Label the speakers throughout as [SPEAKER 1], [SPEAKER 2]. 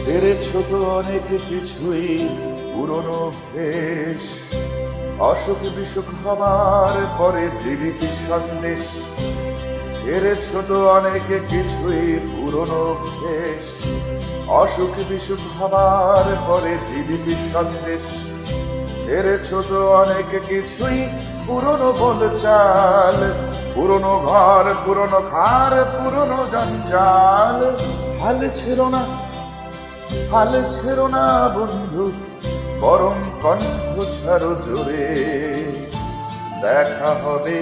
[SPEAKER 1] ছেড়েছ তো অনেক কিছুই, পুরনো বেশ, অসুখ বিসুখ হবার পরে জীবিত সন্দেশ। ছেড়েছ তো অনেক কিছুই, পুরনো বেশ, অসুখ বিসুখ হবার পরে জীবিত সন্দেশ। ছেড়েছ তো অনেক কিছুই, পুরনো বলচাল, পুরনো ঘর, পুরনো খার, পুরনো জঞ্জাল। হাল ছেড়ো না, হাল ছেড়ো না বন্ধু, বরং কণ্ঠ ছাড়ো জোরে। দেখা হবে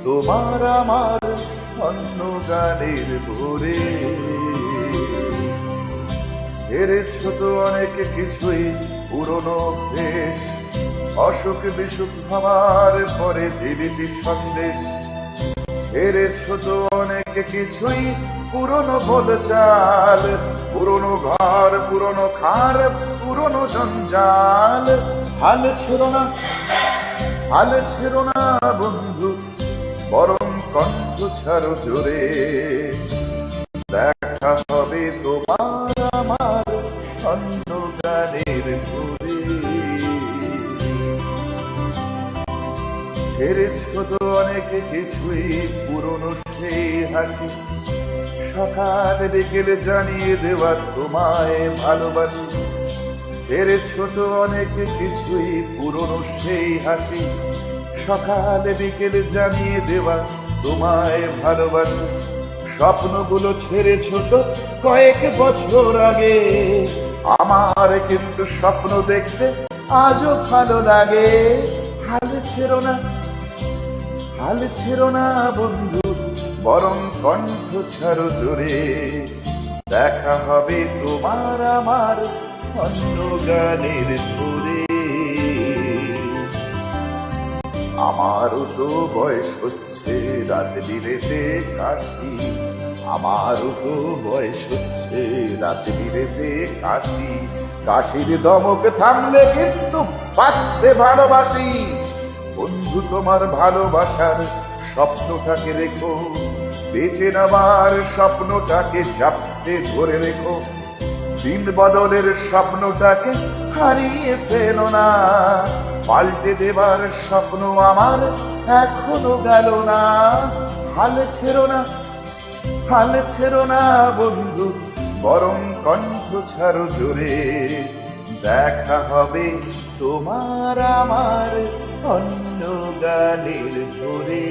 [SPEAKER 1] তোমার আমার অন্য গানের ভোরে। ছেড়েছ তো অনেক কিছুই, পুরনো বেশ, অসুখ বিসুখ হবার পরে জীবিত সন্দেশ। ছেড়েছ তো অনেক কিছুই, পুরনো বলচাল, পুরনো ঘর, পুরনো খার, পুরনো জঞ্জাল। হাল ছেড়ো না, হাল ছেড়ো না বন্ধু, বরং কণ্ঠ ছাড়ো জোরে। দেখা হবে তোমার আমার অন্য গানের ভোরে। ছেড়েছ তো অনেক কিছুই, পুরনো সেই হাসি, সকাল বিকেলে জানিয়ে দেওয়া তোমায় ভালোবাসি। ছেড়েছ তো অনেক কিছুই, পুরনো সেই হাসি, সকাল বিকেলে জানিয়ে দেওয়া তোমায় ভালোবাসি। স্বপ্নগুলো ছেড়েছ তো কয়েক বছর আগে, আমার কিন্তু স্বপ্ন দেখতে আজও ভালো লাগে। হাল ছেড়ো না, হাল ছেড়ো না বন্ধু, বরং কণ্ঠ ছাড়ো জোরে। দেখা হবে তোমার আমার অন্য গানের ভোরে। আমারও তো বয়স হচ্ছে রাত বিরেতে কাশি, আমারও তো বয়স হচ্ছে রাত বিরেতে কাশি। কাশির দমক থামলে কিন্তু বাঁচতে ভালোবাসি। বন্ধু তোমার ভালোবাসার স্বপ্নটাকে রেখো, বেঁচে নেবার স্বপ্নটাকে জাপটে ধরে রেখো। দিন বদলের স্বপ্নটাকে হারিয়ে ফেলো না, পাল্টে দেবার স্বপ্ন আমার এখনো গেল না। হাল ছেড়ো না, হাল ছেড়ো না বন্ধু, বরং কণ্ঠ ছাড়ো জোরে। দেখা হবে তোমার আমার অন্য গানের ভোরে।